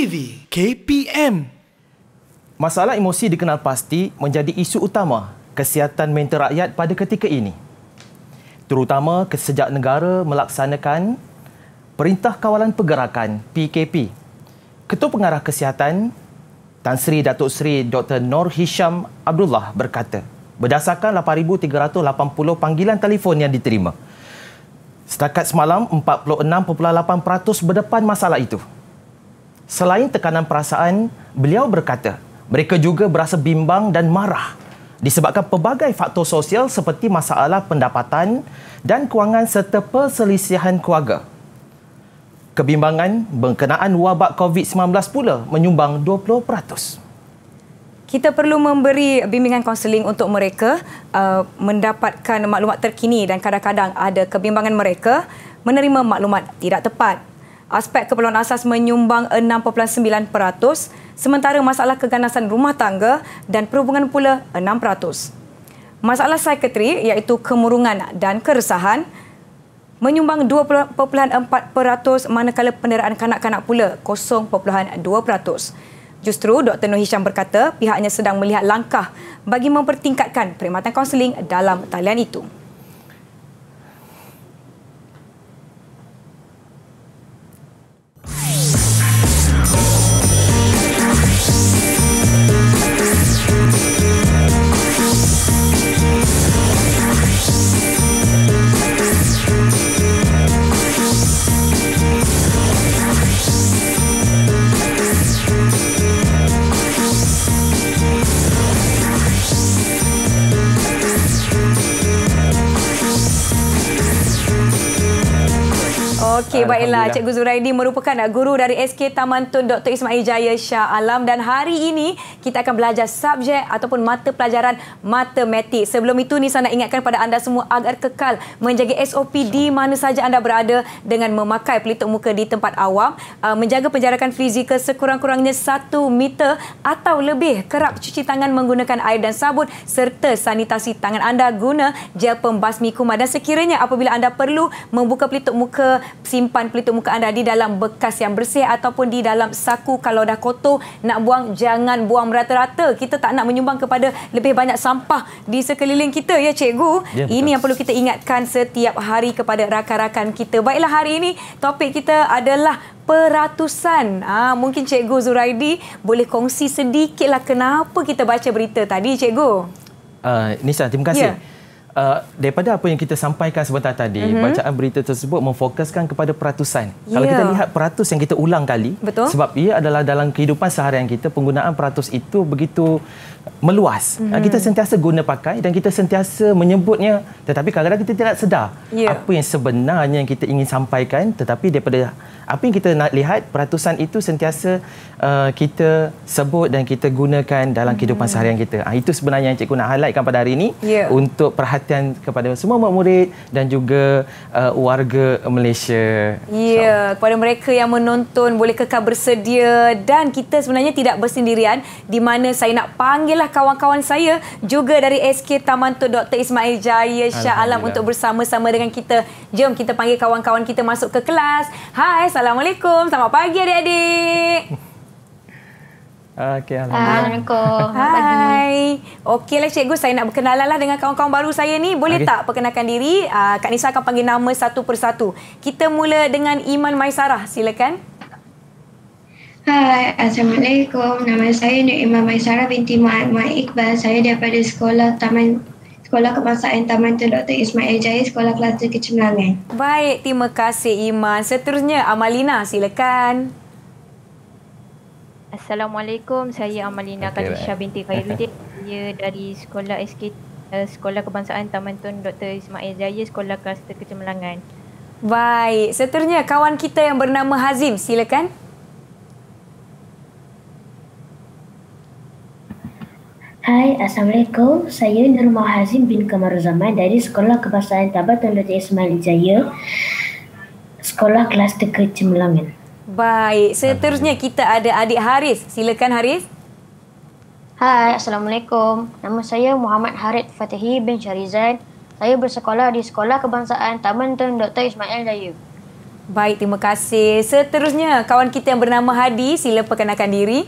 TV KPM. Masalah emosi dikenal pasti menjadi isu utama kesihatan mental rakyat pada ketika ini. Terutama sejak negara melaksanakan Perintah Kawalan Pergerakan PKP. Ketua Pengarah Kesihatan Tan Sri Datuk Seri Dr. Nur Hisham Abdullah berkata, berdasarkan 8,380 panggilan telefon yang diterima, setakat semalam 46.8% berdepan masalah itu. Selain tekanan perasaan, beliau berkata, mereka juga berasa bimbang dan marah disebabkan pelbagai faktor sosial seperti masalah pendapatan dan kewangan serta perselisihan keluarga. Kebimbangan berkenaan wabak COVID-19 pula menyumbang 20%. Kita perlu memberi bimbingan kaunseling untuk mereka mendapatkan maklumat terkini dan kadang-kadang ada kebimbangan mereka menerima maklumat tidak tepat. Aspek keperluan asas menyumbang 6.9%, sementara masalah keganasan rumah tangga dan perhubungan pula 6%. Masalah psikiatri iaitu kemurungan dan keresahan menyumbang 2.4%, manakala penderaan kanak-kanak pula 0.2%. Justru Dr. Nur Hisham berkata pihaknya sedang melihat langkah bagi mempertingkatkan perkhidmatan kaunseling dalam talian itu. Okey, baiklah. Cikgu Zuraidi merupakan guru dari SK Taman Tun Dr. Ismail Jaya Shah Alam dan hari ini kita akan belajar subjek ataupun mata pelajaran matematik. Sebelum itu, Nisa nak ingatkan pada anda semua agar kekal menjaga SOP di mana saja anda berada dengan memakai pelitup muka di tempat awam, menjaga penjarakan fizikal sekurang-kurangnya 1 meter atau lebih, kerap cuci tangan menggunakan air dan sabun serta sanitasi tangan anda guna gel pembasmi kuman, dan sekiranya apabila anda perlu membuka pelitup muka, simpan pelitup muka anda di dalam bekas yang bersih ataupun di dalam saku. Kalau dah kotor, nak buang, jangan buang merata-rata. Kita tak nak menyumbang kepada lebih banyak sampah di sekeliling kita, ya cikgu. Ya, ini yang perlu kita ingatkan setiap hari kepada rakan-rakan kita. Baiklah, hari ini topik kita adalah peratusan. Mungkin Cikgu Zuraidi boleh kongsi sedikitlah kenapa kita baca berita tadi, cikgu. Nisa, terima kasih. Ya. Daripada apa yang kita sampaikan sebentar tadi, bacaan berita tersebut memfokuskan kepada peratusan. Kalau kita lihat peratus yang kita ulang kali, betul, sebab ia adalah dalam kehidupan seharian kita, penggunaan peratus itu begitu meluas. Kita sentiasa guna pakai dan kita sentiasa menyebutnya, tetapi kadang-kadang kita tidak sedar apa yang sebenarnya yang kita ingin sampaikan. Tetapi daripada apa yang kita nak lihat, peratusan itu sentiasa kita sebut dan kita gunakan dalam kehidupan seharian kita. Itu sebenarnya yang cikgu nak highlightkan pada hari ini, untuk perhatian kepada semua murid dan juga warga Malaysia. Ya, kepada mereka yang menonton, boleh kekal bersedia, dan kita sebenarnya tidak bersendirian, di mana saya nak panggillah kawan-kawan saya juga dari SK Taman Tun Dr. Ismail Jaya Shah Alam untuk bersama-sama dengan kita. Jom kita panggil kawan-kawan kita masuk ke kelas. Hai, Assalamualaikum. Selamat pagi adik-adik. Okey, Assalamualaikum. Hai. Okeylah cikgu, saya nak berkenalan lah dengan kawan-kawan baru saya ni. Boleh tak perkenalkan diri? Kak Nisa akan panggil nama satu persatu. Kita mula dengan Iman Maisarah. Silakan. Hai, Assalamualaikum. Nama saya Nur Iman Maisarah binti Muhammad Iqbal. Saya daripada Sekolah Kebangsaan Taman Tun Dr. Ismail Jaya, Sekolah Kelas 3 Kecemerlangan. Baik, terima kasih Iman. Seterusnya Amalina, silakan. Assalamualaikum, saya Amalina Khadijah binti Khairuddin. Saya dari Sekolah Kebangsaan Taman Tun Dr. Ismail Jaya, Sekolah Kelas 3 Kecemerlangan. Baik, seterusnya kawan kita yang bernama Hazim, silakan. Hai, Assalamualaikum. Saya Nurul Hazim bin Kamaruzaman dari Sekolah Kebangsaan Taman Tun Dr. Ismail Jaya, Sekolah Kelas 3 Kecemerlangan. Baik, seterusnya kita ada adik Haris. Silakan Haris. Hai, Assalamualaikum. Nama saya Muhammad Harith Fatihi bin Syarizan. Saya bersekolah di Sekolah Kebangsaan Taman Tun Dr. Ismail Jaya. Baik, terima kasih. Seterusnya, kawan kita yang bernama Hadi, sila perkenalkan diri.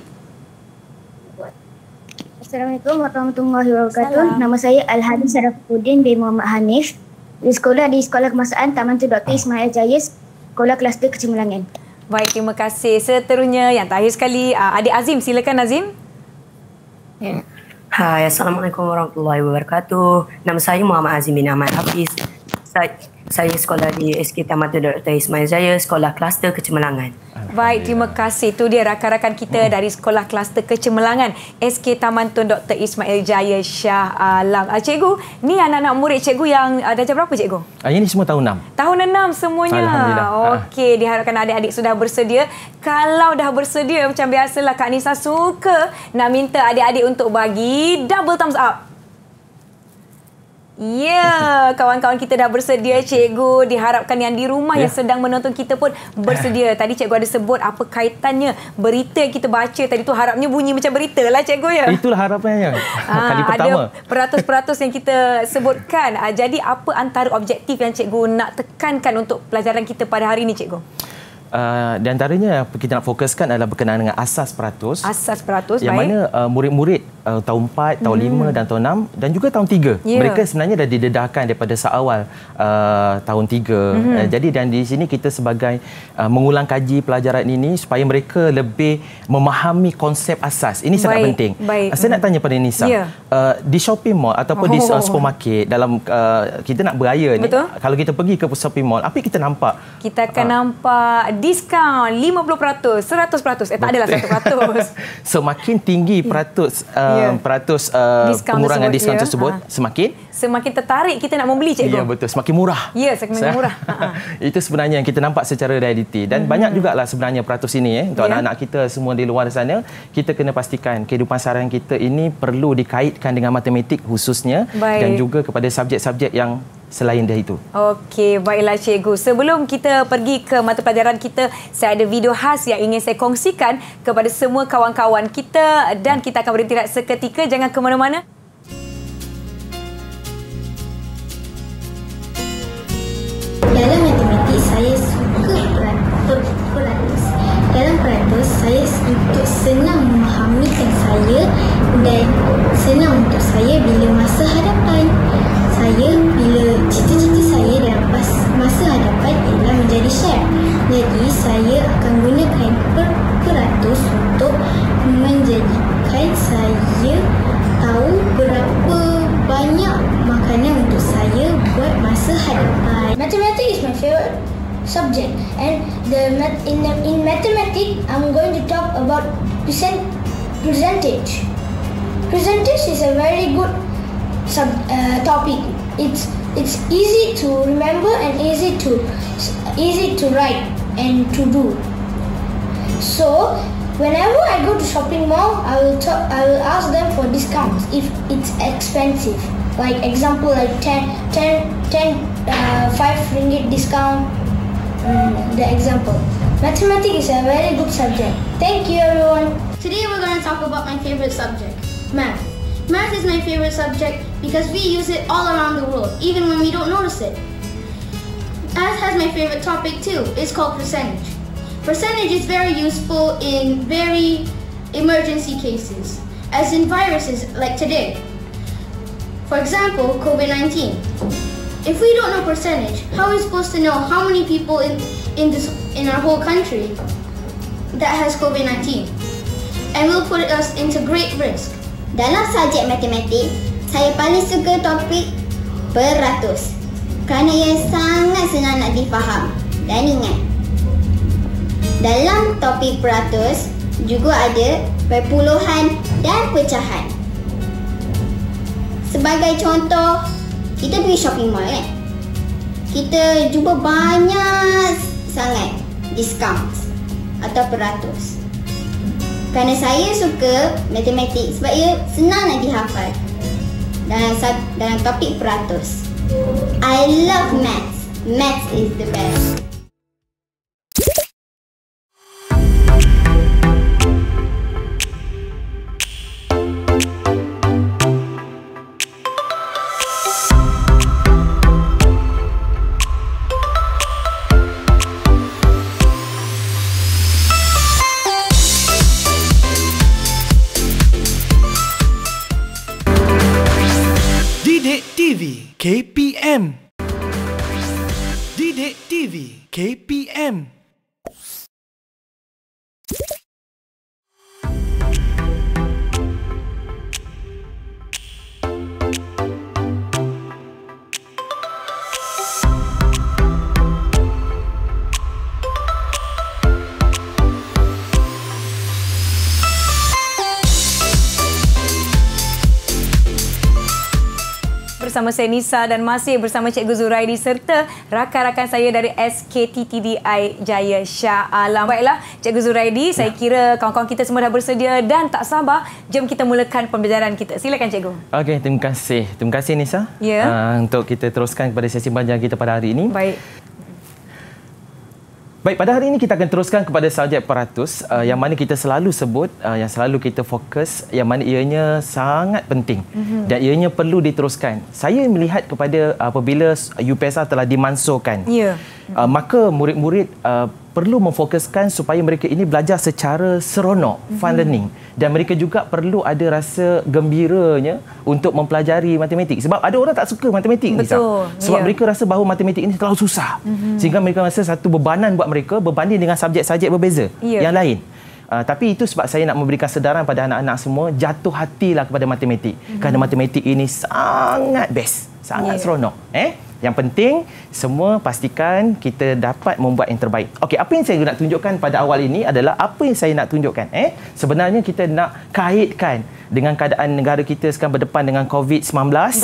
Assalamualaikum warahmatullahi wabarakatuh. Salam. Nama saya Al-Hadi Sarafuddin bin Muhammad Hanif. Di Sekolah Kebangsaan Taman Tun Dr. Ismail Jaya, Sekolah Kluster Kecemerlangan. Baik, terima kasih. Seterusnya, yang terakhir sekali, adik Azim. Silakan Azim. Hai, Assalamualaikum warahmatullahi wabarakatuh. Nama saya Muhammad Azim bin Ahmad Hafiz. Saya sekolah di SK Taman Tun Dr. Ismail Jaya, Sekolah Kluster Kecemerlangan. Baik, terima kasih. Itu dia rakan-rakan kita dari Sekolah Kluster Kecemerlangan SK Taman Tun Dr. Ismail Jaya Shah Alam. Cikgu, ni anak-anak murid cikgu yang darjah berapa cikgu? Ini semua tahun 6. Tahun 6 semuanya. Alhamdulillah. Okey, diharapkan adik-adik sudah bersedia. Kalau dah bersedia, macam biasalah Kak Nisa suka nak minta adik-adik untuk bagi double thumbs up. Ya, kawan-kawan kita dah bersedia, cikgu. Diharapkan yang di rumah yang sedang menonton kita pun bersedia. Tadi cikgu ada sebut apa kaitannya berita yang kita baca tadi tu, harapnya bunyi macam berita lah cikgu ya. Itulah harapannya. Kali pertama. Ada peratus-peratus yang kita sebutkan. Jadi apa antara objektif yang cikgu nak tekankan untuk pelajaran kita pada hari ini cikgu? Di antaranya kita nak fokuskan adalah berkenaan dengan asas peratus. Asas peratus, yang baik. mana murid-murid tahun 4, tahun 5 dan tahun 6 dan juga tahun 3. Ya. Mereka sebenarnya dah didedahkan daripada seawal tahun 3. Jadi dan di sini kita sebagai mengulang kaji pelajaran ini supaya mereka lebih memahami konsep asas. Ini sangat penting. Baik. Saya nak tanya pada Nisa. Ya. Di shopping mall ataupun di supermarket dalam kita nak beraya ni, Betul. kalau kita pergi ke shopping mall, apa yang kita nampak? Kita akan nampak diskaun 50%, 100%. Tak adalah 100%. Semakin tinggi peratus Diskaun pengurangan tersebut, diskaun ya. tersebut, semakin tertarik kita nak membeli cikgu. ya betul, semakin murah. Ya, semakin murah. Itu sebenarnya yang kita nampak secara realiti dan banyak jugalah sebenarnya peratus ini untuk anak-anak kita semua di luar sana. Kita kena pastikan kehidupan seharian kita ini perlu dikaitkan dengan matematik khususnya. Baik. Dan juga kepada subjek-subjek yang selain dari itu. Okey, baiklah cikgu. Sebelum kita pergi ke mata pelajaran kita, saya ada video khas yang ingin saya kongsikan kepada semua kawan-kawan kita dan kita akan berhenti seketika. Jangan ke mana-mana. Dalam matematik, saya suka peratus. Dalam peratus, saya untuk senang memahamikan saya dan senang untuk saya bila masa hadapan. Saya bila cita-cita saya dalam masa hadapan ialah menjadi chef. Jadi saya akan gunakan peratus untuk menjadikan saya tahu berapa banyak makanan untuk saya buat masa hadapan. Mathematics is my favorite subject, and in mathematics I'm going to talk about percentage. Percentage is a very good topic. It's easy to remember and easy to write and to do. So whenever I go to shopping mall, I will ask them for discounts if it's expensive. Like example, like 5 ringgit discount. The example. Mathematics is a very good subject. Thank you, everyone. Today we're going to talk about my favorite subject, math. Math is my favorite subject because we use it all around the world, even when we don't notice it. Math has my favorite topic too. It's called percentage. Percentage is very useful in very emergency cases, as in viruses like today. For example, COVID-19. If we don't know percentage, how are we supposed to know how many people in our whole country that has COVID-19? And will put us into great risk. Dalam subjek matematik, saya paling suka topik peratus kerana ia sangat senang nak difaham dan ingat. Dalam topik peratus juga ada perpuluhan dan pecahan. Sebagai contoh, kita pergi shopping mall kan? Kita jumpa banyak sangat diskaun atau peratus. Kerana saya suka matematik sebab ia senang nak dihafal dalam topik peratus. I love maths. Maths is the best. KPM. Didik TV KPM. Bersama saya Nisa dan masih bersama Cikgu Zuraidi serta rakan-rakan saya dari SKTTDI Jaya Shah Alam. Baiklah, Cikgu Zuraidi, saya kira kawan-kawan kita semua dah bersedia dan tak sabar. Jom kita mulakan pembelajaran kita. Silakan Cikgu. Okey, terima kasih. Terima kasih Nisa. Ya. Untuk kita teruskan kepada sesi pembelajaran kita pada hari ini. Baik, pada hari ini kita akan teruskan kepada subjek peratus yang mana kita selalu sebut, yang selalu kita fokus, yang mana ianya sangat penting dan ianya perlu diteruskan. Saya melihat kepada apabila UPSR telah dimansuhkan, maka murid-murid perlu memfokuskan supaya mereka ini belajar secara seronok, fun learning, dan mereka juga perlu ada rasa gembiranya untuk mempelajari matematik. Sebab ada orang tak suka matematik. Betul. Sebab mereka rasa bahawa matematik ini terlalu susah. Sehingga mereka rasa satu bebanan buat mereka berbanding dengan subjek-subjek berbeza yang lain. Tapi itu sebab saya nak memberikan sedaran pada anak-anak semua, jatuh hatilah kepada matematik. Kerana matematik ini sangat best, sangat seronok. Yang penting, semua pastikan kita dapat membuat yang terbaik. Okey, apa yang saya nak tunjukkan pada awal ini adalah apa yang saya nak tunjukkan. Sebenarnya kita nak kaitkan dengan keadaan negara kita sekarang berdepan dengan COVID-19.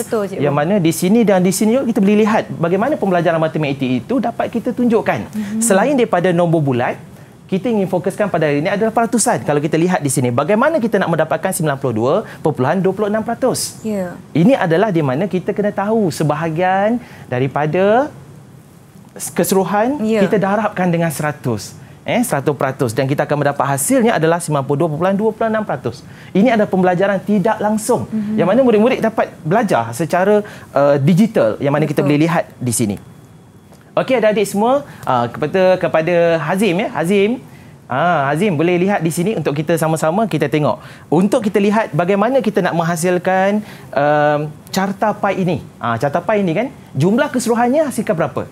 Betul, Cikgu. Yang mana di sini dan di sini kita boleh lihat bagaimana pembelajaran matematik itu dapat kita tunjukkan. Selain daripada nombor bulat, kita ingin fokuskan pada hari ini adalah peratusan. Kalau kita lihat di sini, bagaimana kita nak mendapatkan 92.26%. Ini adalah di mana kita kena tahu sebahagian daripada keseluruhan kita darabkan dengan 100%. 100%, dan kita akan mendapat hasilnya adalah 92.26%. Ini adalah pembelajaran tidak langsung yang mana murid-murid dapat belajar secara digital, yang mana kita boleh lihat di sini. Okey, adik-adik semua, kepada Hazim ya. Hazim boleh lihat di sini untuk kita sama-sama kita tengok. Untuk kita lihat bagaimana kita nak menghasilkan carta pi ini. Carta pi ini kan, jumlah keseluruhannya hasilkan berapa?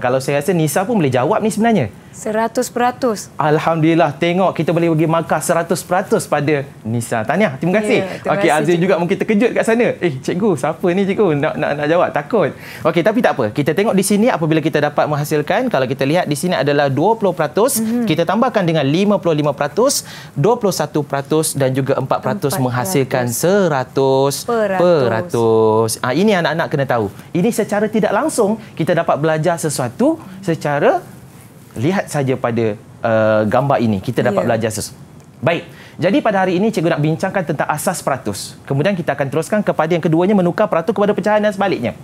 Kalau saya rasa Nisa pun boleh jawab ni sebenarnya. 100%. Alhamdulillah, tengok kita boleh bagi markah 100% pada Nisa. Tahniah, terima kasih. Okey, Azim juga mungkin terkejut kat sana. Cikgu, siapa ni cikgu? Nak jawab, takut. Okey, tapi tak apa. Kita tengok di sini apabila kita dapat menghasilkan, kalau kita lihat di sini adalah 20%, kita tambahkan dengan 55%, 21% dan juga 4% menghasilkan 100%. Ini anak-anak kena tahu. Ini secara tidak langsung kita dapat belajar sesuatu secara lihat saja pada gambar ini, kita dapat belajar sesuatu. Baik, jadi pada hari ini cikgu nak bincangkan tentang asas peratus. Kemudian kita akan teruskan kepada yang keduanya, menukar peratus kepada pecahan dan sebaliknya.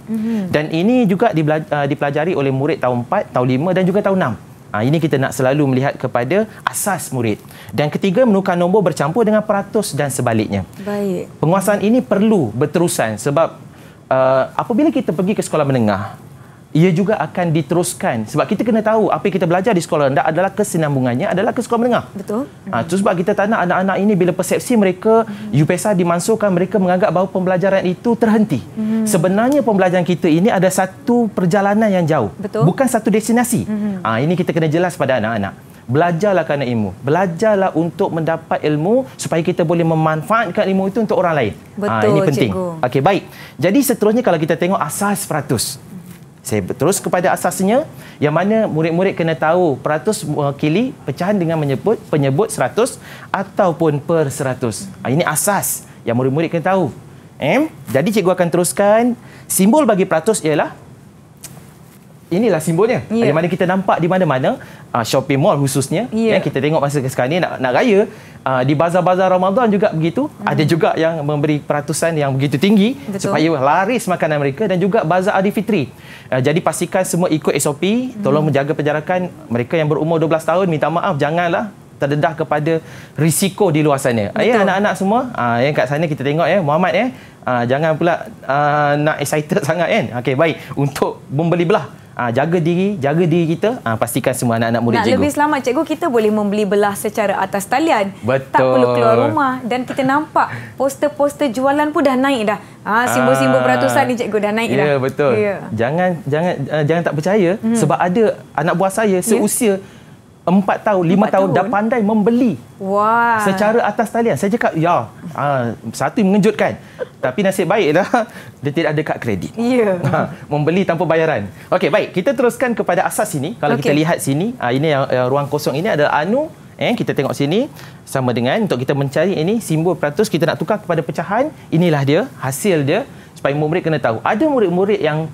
Dan ini juga dipelajari oleh murid tahun 4, tahun 5 dan juga tahun 6. Ini kita nak selalu melihat kepada asas murid. Dan ketiga, menukar nombor bercampur dengan peratus dan sebaliknya. Baik. Penguasaan ini perlu berterusan sebab apabila kita pergi ke sekolah menengah, ia juga akan diteruskan. Sebab kita kena tahu apa yang kita belajar di sekolah rendah adalah kesinambungannya adalah ke sekolah menengah. Betul. Itu sebab kita tak nak anak-anak ini bila persepsi mereka UPSR dimansuhkan, mereka menganggap bahawa pembelajaran itu terhenti. Sebenarnya pembelajaran kita ini ada satu perjalanan yang jauh. Betul. Bukan satu destinasi. Ini kita kena jelas pada anak-anak. Belajarlah kerana ilmu. Belajarlah untuk mendapat ilmu supaya kita boleh memanfaatkan ilmu itu untuk orang lain. Betul, ini penting. Okey, baik. Jadi seterusnya kalau kita tengok asas peratus. Saya terus kepada asasnya, yang mana murid-murid kena tahu peratus mewakili pecahan dengan menyebut penyebut 100 ataupun per 100. Ini asas yang murid-murid kena tahu. Jadi cikgu akan teruskan. Simbol bagi peratus ialah inilah simbolnya. Di mana kita nampak di mana-mana, shopping mall khususnya. Kita tengok masa sekarang ni nak raya, di bazar-bazar Ramadan juga begitu. Ada juga yang memberi peratusan yang begitu tinggi supaya laris makanan mereka, dan juga bazar Aidilfitri. Jadi pastikan semua ikut SOP, tolong menjaga penjarakan. Mereka yang berumur 12 tahun, minta maaf, janganlah terdedah kepada risiko di luar sana. Anak-anak semua, yang kat sana kita tengok Muhammad jangan pula nak excited sangat kan. Okey, baik, untuk membeli belah jaga diri kita, pastikan semua anak-anak murid cikgu. Nak lebih selamat cikgu, kita boleh membeli belah secara atas talian. Betul. Tak perlu keluar rumah dan kita nampak poster-poster jualan pun dah naik dah. Simbol-simbol peratusan ni cikgu dah naik dah. Ya, betul. Jangan tak percaya sebab ada anak buah saya seusia 4 tahun, 5 tahun dah pandai membeli secara atas talian. Saya cakap, satu yang mengejutkan. Tapi nasib baiklah dia tidak ada kad kredit. Membeli tanpa bayaran. Okey, baik. Kita teruskan kepada asas sini. Kalau kita lihat sini, ini yang ruang kosong ini adalah anu. Kita tengok sini sama dengan untuk kita mencari ini simbol peratus, kita nak tukar kepada pecahan. Inilah dia, hasil dia, supaya murid kena tahu. Ada murid-murid yang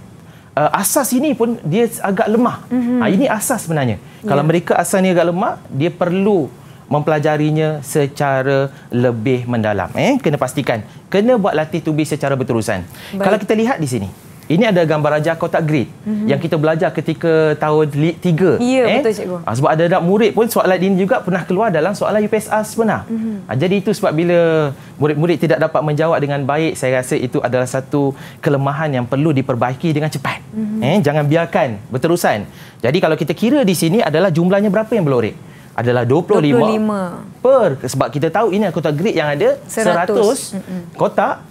asas ini pun dia agak lemah. Ini asas sebenarnya. Kalau mereka asas ni agak lemah, dia perlu mempelajarinya secara lebih mendalam. Kena pastikan. Kena buat latih tubi secara berterusan. Kalau kita lihat di sini, ini ada gambar rajah kotak grid yang kita belajar ketika tahun 3. Ya, betul cikgu. Sebab ada murid pun soalan ini juga pernah keluar dalam soalan UPSR sebenar. Jadi itu sebab bila murid-murid tidak dapat menjawab dengan baik, saya rasa itu adalah satu kelemahan yang perlu diperbaiki dengan cepat. Jangan biarkan berterusan. Jadi kalau kita kira di sini adalah jumlahnya berapa yang berlorek? Adalah 25 sebab kita tahu ini kotak grid yang ada 100 kotak.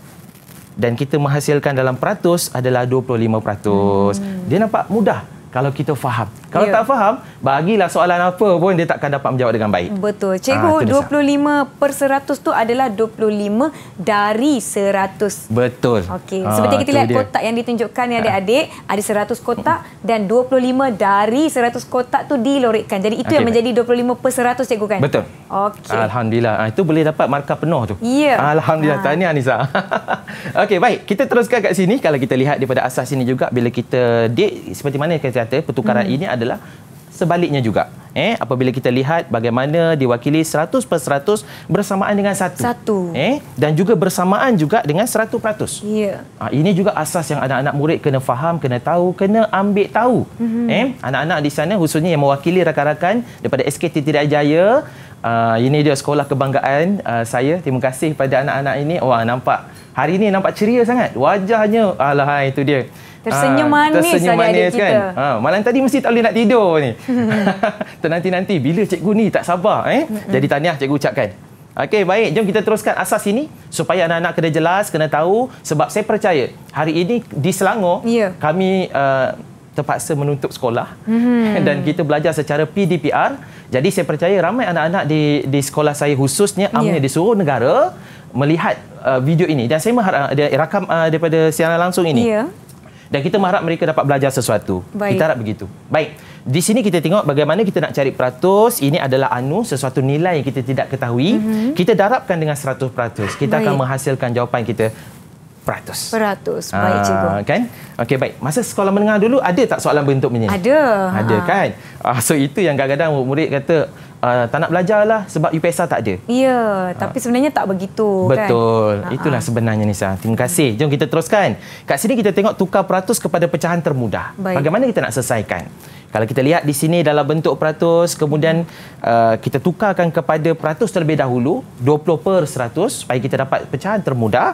Dan kita menghasilkan dalam peratus adalah 25%. Dia nampak mudah kalau kita faham. Kalau tak faham, bagilah soalan apa pun dia takkan dapat menjawab dengan baik. Betul. Cikgu, 25% tu adalah 25 dari 100. Betul. Okey. Seperti kita lihat kotak yang ditunjukkan ni adik-adik, ada 100 kotak dan 25 dari 100 kotak tu dilorikkan. Jadi itu yang menjadi 25% cikgu kan? Betul. Okey. Alhamdulillah. Itu boleh dapat markah penuh tu. Ya. Alhamdulillah. Tahniah Nisa. Okey, baik. Kita teruskan kat sini. Kalau kita lihat daripada asas ini juga, bila kita seperti mana kita kata, pertukaran ini adalah sebaliknya juga. Apabila kita lihat bagaimana diwakili 100% bersamaan dengan 1. Dan juga bersamaan juga dengan 100%. Ya. Ini juga asas yang anak-anak murid kena faham, kena tahu, kena ambil tahu. Anak-anak di sana khususnya yang mewakili rakan-rakan daripada SKT Tidak Jaya, ini dia sekolah kebanggaan saya. Terima kasih pada anak-anak ini. Wah, nampak hari ini nampak ceria sangat. Wajahnya, itu dia. Tersenyum manis adik-adik kan? kita. Malam tadi mesti tak boleh nak tidur ni. Nanti-nanti bila cikgu ni tak sabar. Jadi tahniah cikgu ucapkan. Okey, baik. Jom kita teruskan asas ini supaya anak-anak kena jelas, kena tahu. Sebab saya percaya hari ini di Selangor, kami terpaksa menutup sekolah dan kita belajar secara PDPR. Jadi saya percaya ramai anak-anak di sekolah saya khususnya amnya di seluruh negara melihat video ini. Dan saya mengharap rakam daripada siaran langsung ini. Dan kita mengharap mereka dapat belajar sesuatu. Kita harap begitu. Baik. Di sini kita tengok bagaimana kita nak cari peratus. Ini adalah sesuatu nilai yang kita tidak ketahui. Kita darabkan dengan 100%. Kita akan menghasilkan jawapan kita peratus. Baik cikgu. Kan? Okey, baik. Masa sekolah menengah dulu ada tak soalan bentuk macam ni? Ada kan? So itu yang kadang-kadang murid kata tak nak belajar lah sebab UPSR tak ada. Ya, tapi sebenarnya tak begitu. Betul. Kan? Itulah sebenarnya Nisa. Terima kasih. Jom kita teruskan. Kat sini kita tengok tukar peratus kepada pecahan termudah. Bagaimana kita nak selesaikan? Kalau kita lihat di sini dalam bentuk peratus, kemudian kita tukarkan kepada peratus terlebih dahulu, 20/100 supaya kita dapat pecahan termudah.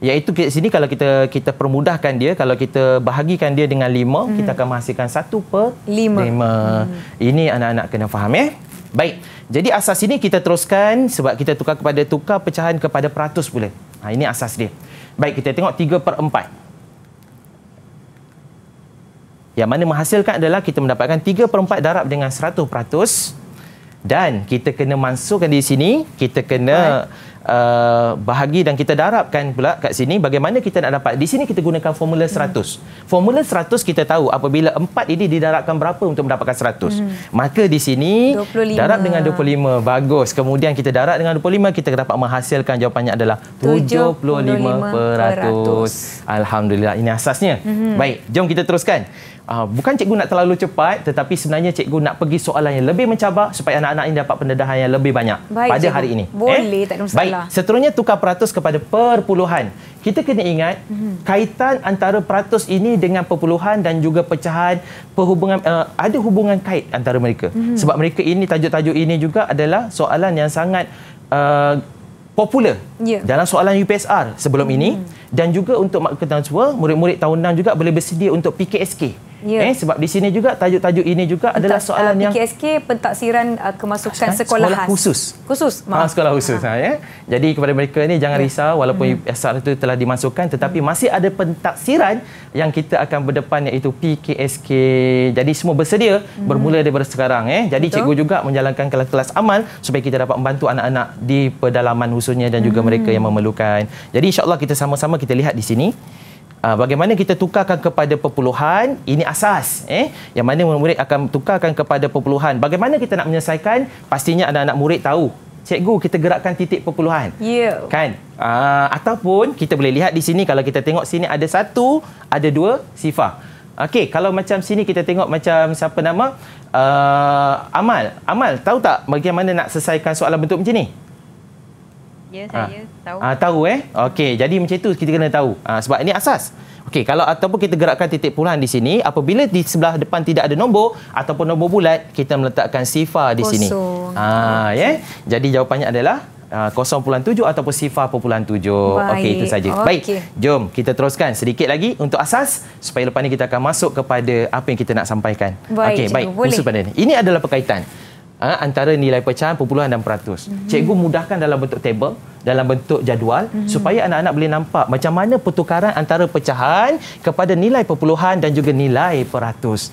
Iaitu kat sini kalau kita permudahkan dia, kalau kita bahagikan dia dengan 5, kita akan menghasilkan 1/5. Ini anak-anak kena faham Baik. Jadi asas ini kita teruskan sebab kita tukar pecahan kepada peratus pula. Ini asas dia. Baik, kita tengok 3/4. Yang mana menghasilkan adalah kita mendapatkan 3/4 darab dengan 100%. Dan kita kena masukkan di sini, kita kena bahagi dan kita darabkan pula kat sini. Bagaimana kita nak dapat? Di sini kita gunakan formula 100. Formula 100 kita tahu apabila 4 ini didarabkan berapa untuk mendapatkan 100. Maka di sini 25. darab dengan 25. Bagus. Kemudian kita darab dengan 25, kita dapat menghasilkan jawapannya adalah 75%. Alhamdulillah, ini asasnya. Baik, jom kita teruskan. Bukan cikgu nak terlalu cepat, tetapi sebenarnya cikgu nak pergi soalan yang lebih mencabar supaya anak-anak ini dapat pendedahan yang lebih banyak pada cikgu. Hari ini. Boleh, tak ada masalah. Baik, seterusnya tukar peratus kepada perpuluhan. Kita kena ingat kaitan antara peratus ini dengan perpuluhan dan juga pecahan, perhubungan, ada hubungan kait antara mereka. Sebab mereka ini, tajuk-tajuk ini juga adalah soalan yang sangat popular dalam soalan UPSR sebelum ini. Dan juga untuk mak ketahuan semua, murid-murid tahun 6 juga boleh bersedia untuk PKSK. Sebab di sini juga tajuk-tajuk ini juga adalah soalan yang PKSK pentaksiran kemasukan sekolah khusus. Sekolah khusus. Jadi kepada mereka ni jangan risau walaupun UPSR itu telah dimasukkan, tetapi masih ada pentaksiran yang kita akan berdepan, iaitu PKSK. Jadi semua bersedia bermula daripada sekarang. Jadi cikgu juga menjalankan kelas-kelas amal supaya kita dapat membantu anak-anak di pedalaman khususnya dan juga mereka yang memerlukan. Jadi insya-Allah kita sama-sama kita lihat di sini bagaimana kita tukarkan kepada perpuluhan. Ini asas yang mana murid akan tukarkan kepada perpuluhan. Bagaimana kita nak menyelesaikan? Pastinya anak-anak murid tahu, cikgu kita gerakkan titik perpuluhan. Kan? Ataupun kita boleh lihat di sini, kalau kita tengok sini ada 1, ada 2 sifar. Okey, kalau macam sini kita tengok macam siapa nama? Amal, tahu tak bagaimana nak selesaikan soalan bentuk macam ni? Ya, saya tahu. Tahu Okey, jadi macam itu kita kena tahu. Sebab ini asas. Okey, kalau ataupun kita gerakkan titik puluhan di sini, apabila di sebelah depan tidak ada nombor ataupun nombor bulat, kita meletakkan sifar di sini. Jadi jawapannya adalah 0.7 ataupun sifar 0.7. Okey, itu saja. Baik, jom kita teruskan sedikit lagi untuk asas supaya lepas ni kita akan masuk kepada apa yang kita nak sampaikan. Okey, baik. Khusus pada ini. Ini adalah perkaitan antara nilai pecahan, perpuluhan dan peratus. Cikgu mudahkan dalam bentuk tabel, dalam bentuk jadual supaya anak-anak boleh nampak macam mana pertukaran antara pecahan kepada nilai perpuluhan dan juga nilai peratus.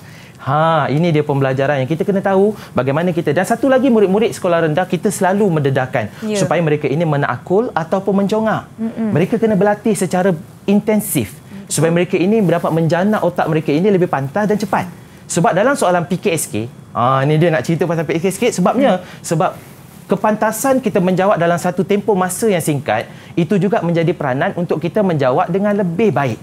Ini dia pembelajaran yang kita kena tahu bagaimana kita. Dan satu lagi, murid-murid sekolah rendah kita selalu mendedahkan supaya mereka ini menakul ataupun mencongak. Mereka kena berlatih secara intensif supaya mereka ini dapat menjana otak mereka ini lebih pantas dan cepat. Sebab dalam soalan PKSK, ni dia nak cerita pasal PKSK sikit sebabnya. Sebab kepantasan kita menjawab dalam satu tempoh masa yang singkat, itu juga menjadi peranan untuk kita menjawab dengan lebih baik.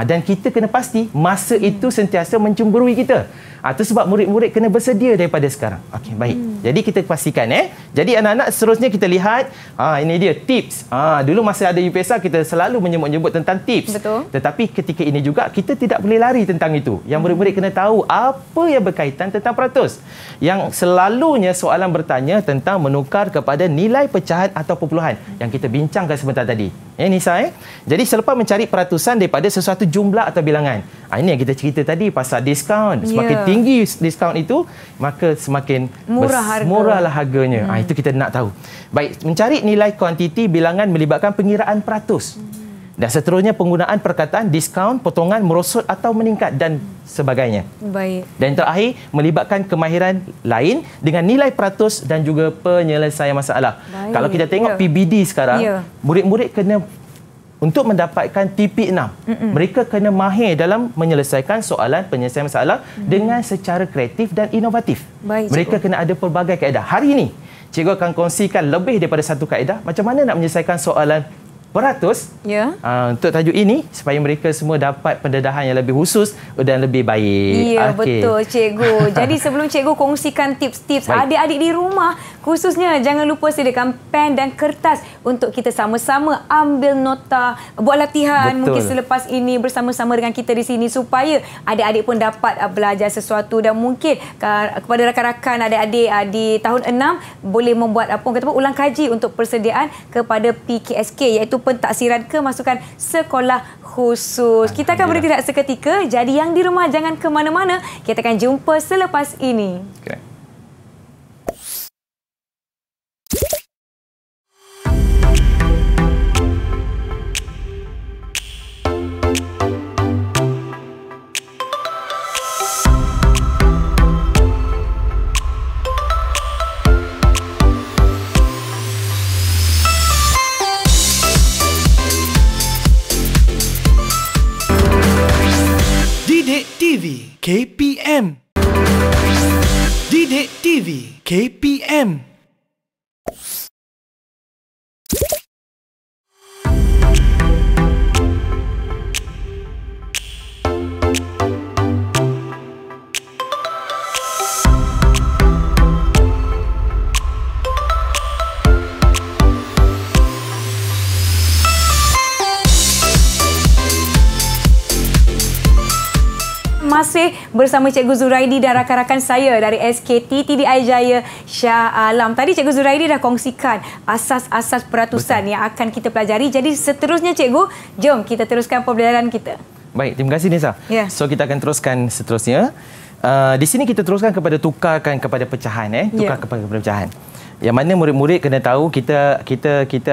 Dan kita kena pasti masa itu sentiasa mencemburui kita. Itu sebab murid-murid kena bersedia daripada sekarang. Okey, baik. Jadi kita pastikan Jadi anak-anak seterusnya kita lihat, ini dia tips. Dulu masa ada UPSR kita selalu menyebut tentang tips. Betul. Tetapi ketika ini juga kita tidak boleh lari tentang itu. Yang murid-murid kena tahu apa yang berkaitan tentang peratus. Yang selalunya soalan bertanya tentang menukar kepada nilai pecahan atau perpuluhan yang kita bincangkan sebentar tadi. Nisa. Jadi selepas mencari peratusan daripada sesuatu jumlah atau bilangan. Ini yang kita cerita tadi pasal diskaun. Semakin tinggi diskaun itu, maka semakin murahlah harganya. Itu kita nak tahu. Baik, mencari nilai kuantiti bilangan melibatkan pengiraan peratus. Dan seterusnya penggunaan perkataan diskaun, potongan, merosot atau meningkat dan sebagainya. Baik. Dan terakhir, melibatkan kemahiran lain dengan nilai peratus dan juga penyelesaian masalah. Baik. Kalau kita tengok PBD sekarang, murid-murid kena untuk mendapatkan TP6, mereka kena mahir dalam menyelesaikan soalan penyelesaian masalah dengan secara kreatif dan inovatif. Baik, mereka kena ada pelbagai kaedah. Hari ini, cikgu akan kongsikan lebih daripada satu kaedah macam mana nak menyelesaikan soalan peratus untuk tajuk ini supaya mereka semua dapat pendedahan yang lebih khusus dan lebih baik. Betul cikgu. Jadi sebelum cikgu kongsikan tips-tips, adik-adik di rumah khususnya jangan lupa sediakan pen dan kertas untuk kita sama-sama ambil nota, buat latihan mungkin selepas ini bersama-sama dengan kita di sini supaya adik-adik pun dapat belajar sesuatu. Dan mungkin kepada rakan-rakan adik-adik di tahun 6 boleh membuat ulang kaji untuk persediaan kepada PKSK, iaitu pentaksiran kemasukan sekolah khusus. Kita akan berhenti seketika. Jadi yang di rumah jangan ke mana-mana. Kita akan jumpa selepas ini. KPM. Didik TV KPM. Masih bersama Cikgu Zuraidi dan rakan-rakan saya dari SKT TDI Jaya Shah Alam. Tadi Cikgu Zuraidi dah kongsikan asas-asas peratusan yang akan kita pelajari. Jadi seterusnya Cikgu, jom kita teruskan pembelajaran kita. Baik, terima kasih Nisa. Yeah. So kita akan teruskan seterusnya. Di sini kita teruskan kepada tukarkan kepada pecahan, tukar kepada pecahan. Yang mana murid-murid kena tahu kita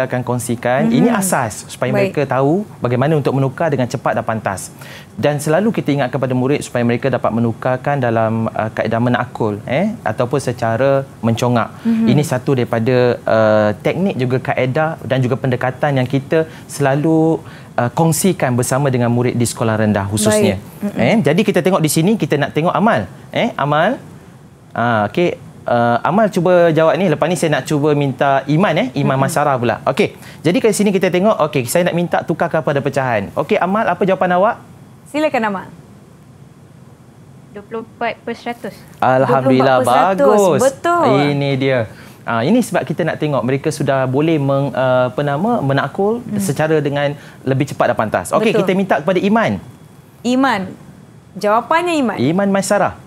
akan kongsikan ini asas supaya mereka tahu bagaimana untuk menukar dengan cepat dan pantas. Dan selalu kita ingat kepada murid supaya mereka dapat menukarkan dalam kaedah menakul ataupun secara mencongak. Ini satu daripada teknik juga kaedah dan juga pendekatan yang kita selalu kongsikan bersama dengan murid di sekolah rendah khususnya. Jadi kita tengok di sini, kita nak tengok Amal. Amal. Okey. Amal cuba jawab ni. Lepas ni saya nak cuba minta Iman Iman Masyarah pula. Okey. Jadi kat sini kita tengok, okey, saya nak minta tukar kepada pecahan. Okey Amal, apa jawapan awak? Silakan Amal. 24%. Alhamdulillah, 24%. bagus. Betul. Ini dia. Ini sebab kita nak tengok mereka sudah boleh menakul secara dengan lebih cepat dan pantas. Okey, kita minta kepada Iman. Iman. Jawapannya Iman. Iman Masyarah.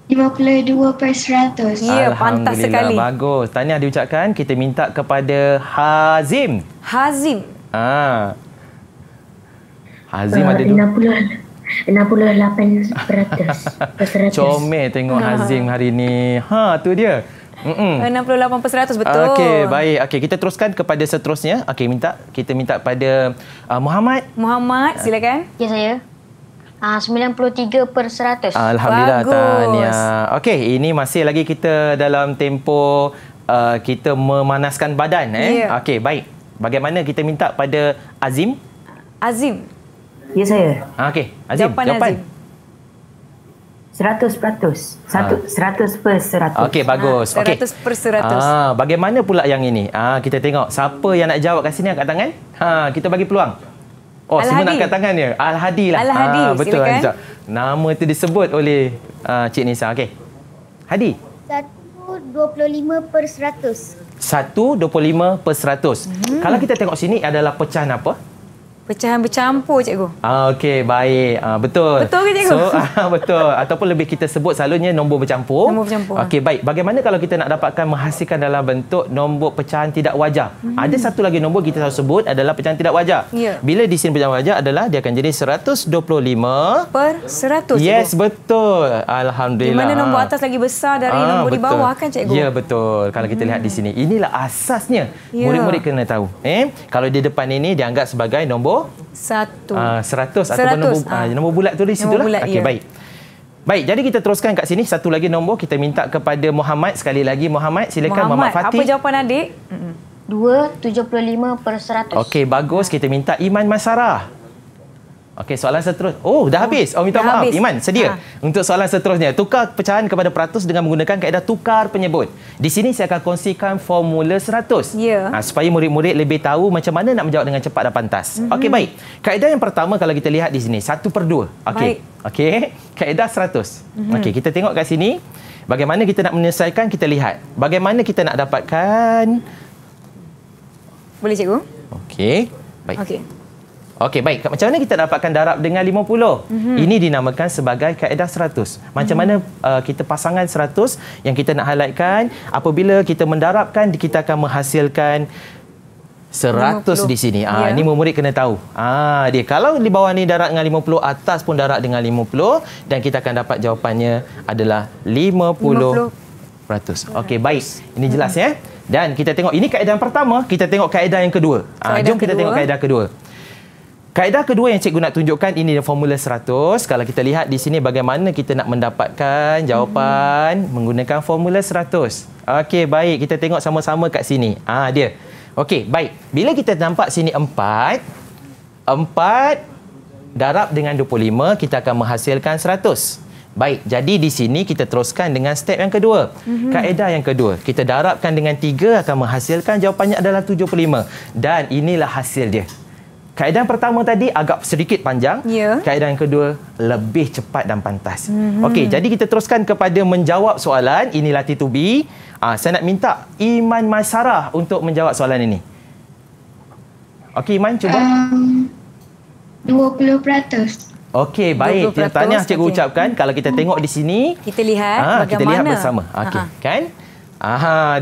52%. Ya, pantas sekali. Bagus. Tahniah diucapkan. Kita minta kepada Hazim. Hazim. Hazim ada 68%. Comel tengok Hazim hari ni. Tu dia. 68% betul. Okey, baik. Okey, kita teruskan kepada seterusnya. Okey, kita minta kepada Muhammad. Muhammad, silakan. Ya, saya. 93%. Alhamdulillah, tahniah. Okey, ini masih lagi kita dalam tempoh kita memanaskan badan. Okey, baik. Bagaimana kita minta pada Azim? Azim. Ya, saya. Okey, Azim, jawapan. 100%. 100%. Okey, bagus. 100%. Bagaimana pula yang ini? Kita tengok siapa yang nak jawab kat sini angkat tangan. Kita bagi peluang. Semua nak angkat tangan dia. Al-Hadi lah. Al-Hadi, betul. silakan. Nama itu disebut oleh Cik Nisa. Okey. Hadi. 125%. 125%. Kalau kita tengok sini adalah pecahan apa? Pecahan bercampur, cikgu. Okey, baik. Betul. Betul ke, cikgu? So, betul. Ataupun lebih kita sebut selalunya nombor bercampur. Nombor bercampur. Okey, baik. Bagaimana kalau kita nak dapatkan menghasilkan dalam bentuk nombor pecahan tidak wajar? Ada satu lagi nombor kita harus sebut adalah pecahan tidak wajar. Ya. Bila di sini pecahan wajar adalah dia akan jadi 125/100. Yes, betul. Alhamdulillah. Di mana nombor atas lagi besar dari nombor di bawah kan, cikgu? Ya, betul. Kalau kita lihat di sini, inilah asasnya. Murid-murid kena tahu. Kalau di depan ini dianggap sebagai nombor 100 ataupun nombor bulat tu di situlah. Okey, baik. Baik, jadi kita teruskan kat sini satu lagi nombor, kita minta kepada Muhammad sekali lagi. Muhammad, silakan. Muhammad Fatih. Apa jawapan adik? 75%. Okey, bagus. Kita minta Iman Masyarah. Okey, soalan seterusnya. Dah habis. Minta maaf. Habis. Iman, sedia untuk soalan seterusnya. Tukar pecahan kepada peratus dengan menggunakan kaedah tukar penyebut. Di sini saya akan kongsikan formula 100. Ya. Supaya murid-murid lebih tahu macam mana nak menjawab dengan cepat dan pantas. Okey, baik. Kaedah yang pertama kalau kita lihat di sini, 1/2. Okey. Okey, kaedah 100. Okey, kita tengok kat sini. Bagaimana kita nak menyelesaikan, kita lihat. Bagaimana kita nak dapatkan. Boleh, cikgu? Okey, baik. Okey. Okey, baik. Macam mana kita dapatkan darab dengan 50? Ini dinamakan sebagai kaedah 100. Macam mana kita pasangan 100 yang kita nak highlightkan, apabila kita mendarabkan, kita akan menghasilkan 100 di sini. Ini murid kena tahu. Dia kalau di bawah ni darab dengan 50, atas pun darab dengan 50 dan kita akan dapat jawapannya adalah 50%. Okey, baik. Ini jelas ya. Dan kita tengok ini kaedah yang pertama, kita tengok kaedah yang kedua. Jom kita tengok kaedah kedua. Kaedah kedua yang cikgu nak tunjukkan ini formula 100. Kalau kita lihat di sini bagaimana kita nak mendapatkan jawapan menggunakan formula 100. Okey, baik. Kita tengok sama-sama kat sini. Dia. Okey, baik. Bila kita nampak sini 4 darab dengan 25, kita akan menghasilkan 100. Baik, jadi di sini kita teruskan dengan step yang kedua. Kaedah yang kedua, kita darabkan dengan 3 akan menghasilkan jawapannya adalah 75. Dan inilah hasil dia. Kaedah yang pertama tadi agak sedikit panjang. Kaedah yang kedua lebih cepat dan pantas. Okey, jadi kita teruskan kepada menjawab soalan. Inilah T2B. Saya nak minta Iman Masyarah untuk menjawab soalan ini. Okey, Iman, cuba. 20%. Okey, baik. Tahniah cikgu ucapkan. Kalau kita tengok di sini, kita lihat bagaimana. Kita lihat bersama. Okey, kan?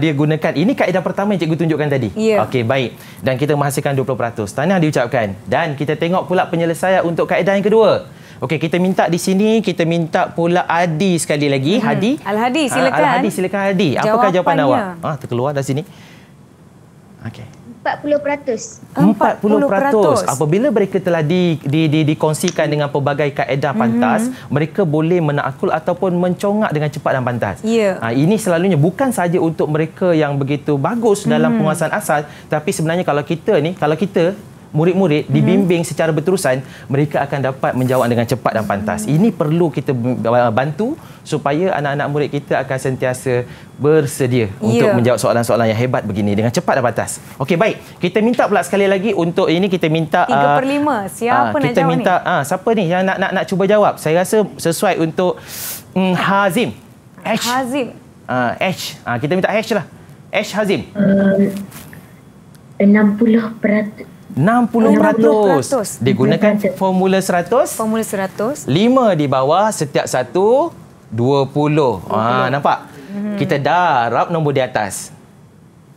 Dia gunakan. Ini kaedah pertama yang cikgu tunjukkan tadi. Okey, baik. Dan kita menghasilkan 20%. Tahniah diucapkan. Dan kita tengok pula penyelesaian untuk kaedah yang kedua. Okey, kita minta di sini, kita minta pula Adi sekali lagi. Hadi. Al-Hadi, silakan. Al-Hadi, silakan Hadi. Apakah jawapan awak? Terkeluar dari sini. Okey. 40%. 40%. Apabila mereka telah dikongsikan dengan pelbagai kaedah pantas, mereka boleh menakul ataupun mencongak dengan cepat dan pantas. Ini selalunya bukan saja untuk mereka yang begitu bagus dalam penguasaan asal, tapi sebenarnya kalau kita murid-murid dibimbing secara berterusan, mereka akan dapat menjawab dengan cepat dan pantas. Ini perlu kita bantu supaya anak-anak murid kita akan sentiasa bersedia untuk menjawab soalan-soalan yang hebat begini dengan cepat dan pantas. Okey, baik. Kita minta pula sekali lagi untuk ini, kita minta 3/5. Siapa nak kita jawab minta, ni? Siapa ni yang nak cuba jawab? Saya rasa sesuai untuk Hazim. Hazim. H. Kita minta H lah. H Hazim. 60%. 60%. Digunakan formula 100. Formula 100. 5 di bawah, setiap satu 20. Nampak? Kita darab nombor di atas.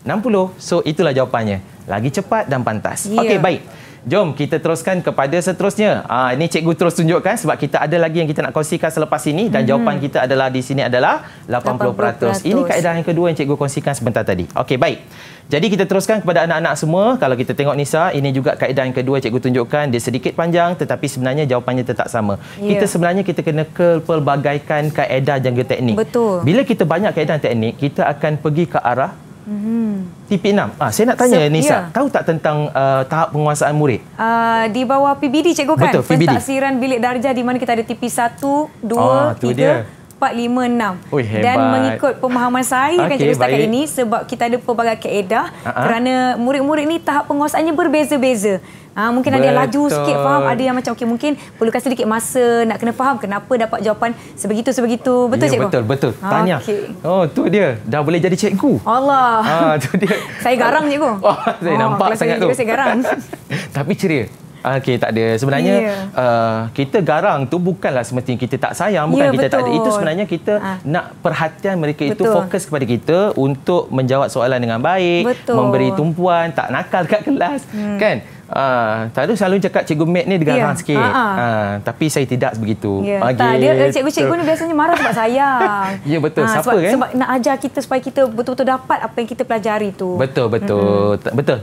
60. So itulah jawapannya. Lagi cepat dan pantas. Okey, baik. Jom kita teruskan kepada seterusnya. Ini cikgu terus tunjukkan sebab kita ada lagi yang kita nak kongsikan selepas ini dan jawapan kita adalah di sini adalah 80%. Ini kaedah yang kedua yang cikgu kongsikan sebentar tadi. Okey, baik. Jadi kita teruskan kepada anak-anak semua. Kalau kita tengok Nisa, ini juga kaedah yang kedua cikgu tunjukkan. Dia sedikit panjang tetapi sebenarnya jawapannya tetap sama. Kita sebenarnya kita kena pelbagaikan kaedah jangka teknik. Betul. Bila kita banyak kaedah teknik, kita akan pergi ke arah TP6. Saya nak tanya Nisa, tahu tak tentang tahap penguasaan murid? Di bawah PBD cikgu kan? Betul, PBD. Pentaksiran bilik darjah di mana kita ada TP1, 2, 3, 4, 5, 6. Dan mengikut pemahaman saya kan cikgu setakat ini, sebab kita ada pelbagai kaedah, kerana murid-murid ni tahap penguasaannya berbeza-beza. Mungkin ada yang laju sikit faham, ada yang macam mungkin perlukan sedikit masa nak kena faham kenapa dapat jawapan sebegitu. Betul cikgu? Betul. Tanya. Tu dia. Dah boleh jadi cikgu. Allah. Tu dia. Saya garang cikgu. Saya nampak sangat tu. Saya garang. Tapi ceria. Okey, tak ada. Sebenarnya kita garang tu bukanlah semestinya kita tak sayang, bukan kita tak ada. Itu sebenarnya kita nak perhatian mereka itu fokus kepada kita untuk menjawab soalan dengan baik, memberi tumpuan, tak nakal kat kelas, kan? Tak ada selalu cakap cikgu Mat ni dia garang sikit. Tapi saya tidak begitu. Tak, dia cikgu-cikgu ni biasanya marah sebab sayang. Ya, betul. Siapa kan? Sebab nak ajar kita supaya kita betul-betul dapat apa yang kita pelajari tu. Betul.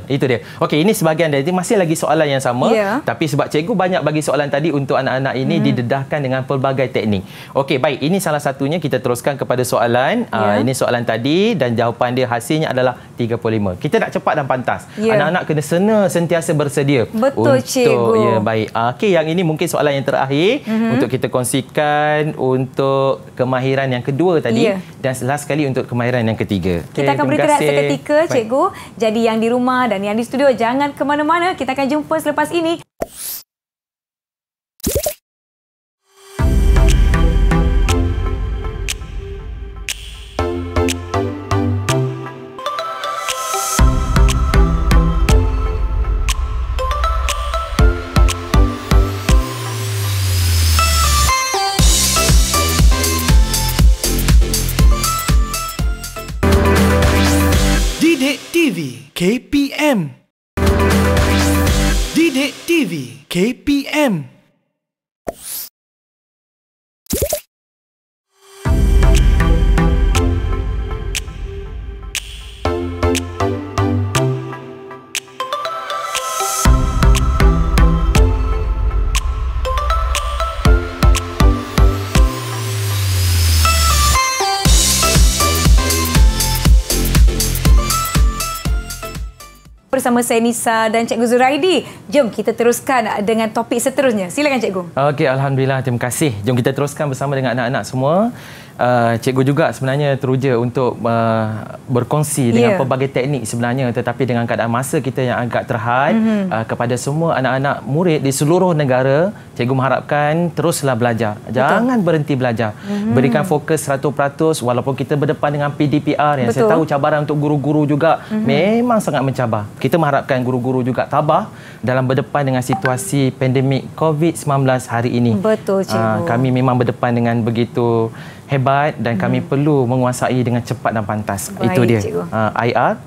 Itu dia. Okey, ini sebahagian dari masih lagi soalan yang sama. Tapi sebab cikgu banyak bagi soalan tadi untuk anak-anak ini didedahkan dengan pelbagai teknik. Okey, baik. Ini salah satunya, kita teruskan kepada soalan. Ini soalan tadi dan jawapan dia hasilnya adalah 35. Kita nak cepat dan pantas. Anak-anak kena sentiasa bersedia. Betul, cikgu. Ya, baik. Okey, yang ini mungkin soalan yang terakhir untuk kita kongsikan untuk kemahiran yang kedua tadi dan last sekali untuk kemahiran yang ketiga. Kita akan bergerak seketika, cikgu. Jadi yang di rumah dan yang di studio jangan ke mana-mana. Kita akan jumpa selepas ini. Didik TV KPM. Didik TV KPM. Bersama saya Nisa dan Cikgu Zuraidi. Jom kita teruskan dengan topik seterusnya. Silakan cikgu. Okey, alhamdulillah, terima kasih. Jom kita teruskan bersama dengan anak-anak semua. Cikgu juga sebenarnya teruja untuk berkongsi dengan pelbagai teknik sebenarnya, tetapi dengan keadaan masa kita yang agak terhad, kepada semua anak-anak murid di seluruh negara, cikgu mengharapkan teruslah belajar. Jangan berhenti belajar. Berikan fokus 100% walaupun kita berdepan dengan PDPR yang saya tahu cabaran untuk guru-guru juga memang sangat mencabar. Kita mengharapkan guru-guru juga tabah dalam berdepan dengan situasi pandemik COVID-19 hari ini. Betul, cikgu. Kami memang berdepan dengan begitu hebat hebat dan kami perlu menguasai dengan cepat dan pantas. Baik, itu dia. cikgu. IR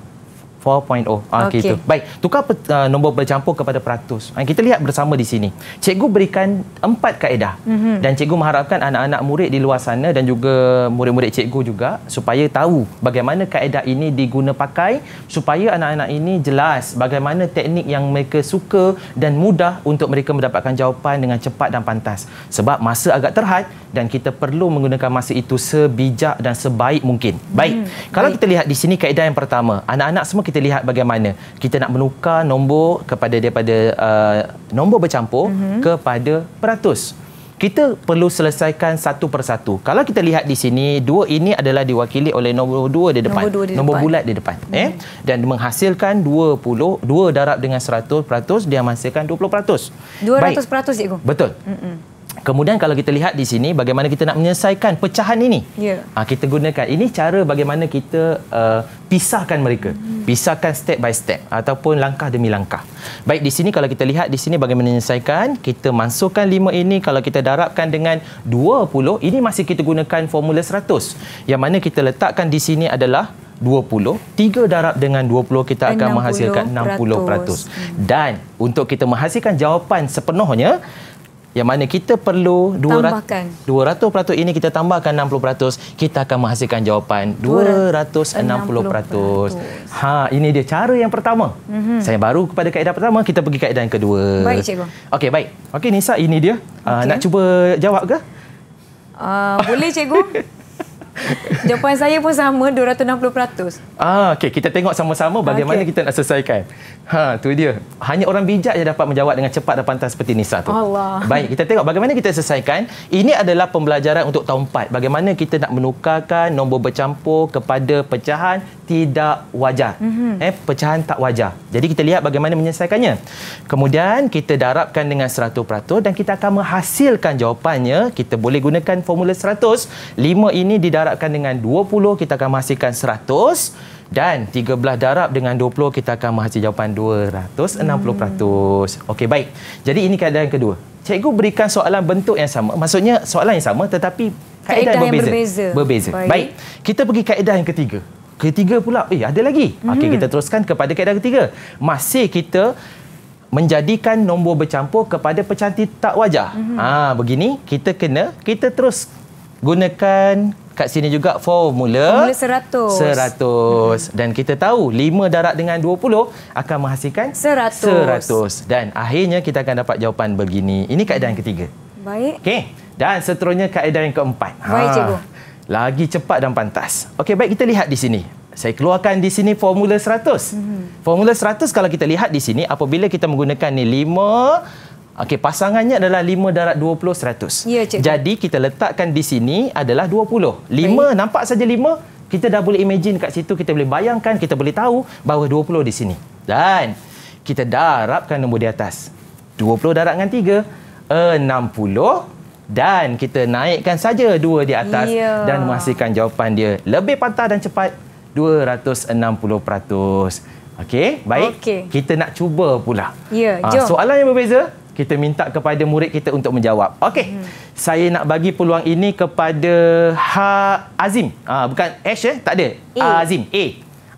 4.0. Gitu. Baik, tukar nombor bercampur kepada peratus. Kita lihat bersama di sini. Cikgu berikan 4 kaedah. Dan cikgu mengharapkan anak-anak murid di luar sana dan juga murid-murid cikgu juga supaya tahu bagaimana kaedah ini diguna pakai supaya anak-anak ini jelas bagaimana teknik yang mereka suka dan mudah untuk mereka mendapatkan jawapan dengan cepat dan pantas. Sebab masa agak terhad dan kita perlu menggunakan masa itu sebijak dan sebaik mungkin. Baik, kalau kita lihat di sini kaedah yang pertama, anak-anak semua kita lihat bagaimana kita nak menukar nombor daripada nombor bercampur kepada peratus. Kita perlu selesaikan satu persatu. Kalau kita lihat di sini, 2 ini adalah diwakili oleh nombor 2 di depan. Nombor bulat di depan. Dan menghasilkan 20, 2 darab dengan 100%, dia menghasilkan 20%. 200%, cikgu? Betul. Kemudian kalau kita lihat di sini bagaimana kita nak menyelesaikan pecahan ini. Kita gunakan ini cara bagaimana kita pisahkan mereka. Pisahkan step by step ataupun langkah demi langkah. Baik, di sini kalau kita lihat di sini bagaimana menyelesaikan, kita masukkan 5 ini kalau kita darabkan dengan 20, ini masih kita gunakan formula 100. Yang mana kita letakkan di sini adalah 20, 3 darab dengan 20 kita akan menghasilkan 60%. Dan untuk kita menghasilkan jawapan sepenuhnya, yang mana kita perlu 200% ini kita tambahkan 60%, kita akan menghasilkan jawapan 260%. Ini dia cara yang pertama. Saya baru kepada kaedah pertama, kita pergi kaedah yang kedua. Baik, cikgu. Okey, baik. Okey, Nisa, ini dia. Nak cuba jawab ke? Boleh, cikgu. Jawapan saya pun sama, 260%. Okey, kita tengok sama-sama bagaimana kita nak selesaikan. Tu dia. Hanya orang bijak yang dapat menjawab dengan cepat dan pantas seperti Nisa tu. Allah. Baik, kita tengok bagaimana kita selesaikan. Ini adalah pembelajaran untuk tahun 4. Bagaimana kita nak menukarkan nombor bercampur kepada pecahan tidak wajar. Pecahan tak wajar. Jadi kita lihat bagaimana menyelesaikannya. Kemudian kita darabkan dengan 100% dan kita akan menghasilkan jawapannya. Kita boleh gunakan formula 100. 5 ini didarabkan dengan 20, kita akan menghasilkan 100. Dan 13 darab dengan 20, kita akan menghasilkan jawapan 260%. Okey, baik. Jadi ini kaedah yang kedua. Cikgu berikan soalan bentuk yang sama. Maksudnya soalan yang sama tetapi kaedah yang berbeza. Baik. Kita pergi kaedah yang ketiga. Ketiga pula, ada lagi. Okey, kita teruskan kepada kaedah ketiga. Masih kita menjadikan nombor bercampur kepada pecahan tak wajar. Begini, kita terus gunakan kat sini juga formula 100. Dan kita tahu 5 darab dengan 20 akan menghasilkan 100. Dan akhirnya kita akan dapat jawapan begini. Ini kaedah yang ketiga. Baik. Okey. Dan seterusnya kaedah yang keempat. Baik, cikgu. Lagi cepat dan pantas. Okey, baik, kita lihat di sini. Saya keluarkan di sini formula 100. Formula 100 kalau kita lihat di sini, apabila kita menggunakan ni 5, pasangannya adalah 5 darab 20, 100. Ya, cikgu. Jadi kita letakkan di sini adalah 20. 5, nampak saja 5, kita dah boleh imagine kat situ, kita boleh bayangkan, kita boleh tahu bahawa 20 di sini. Dan kita darabkan nombor di atas. 20 darab dengan 3, 60. Dan kita naikkan saja 2 di atas dan menghasilkan jawapan dia lebih pantas dan cepat, 260%. Okey, baik. Kita nak cuba pula. Jom. Soalan yang berbeza, kita minta kepada murid kita untuk menjawab. Okey. Saya nak bagi peluang ini kepada Azim. Bukan Ash, tak ada. Azim.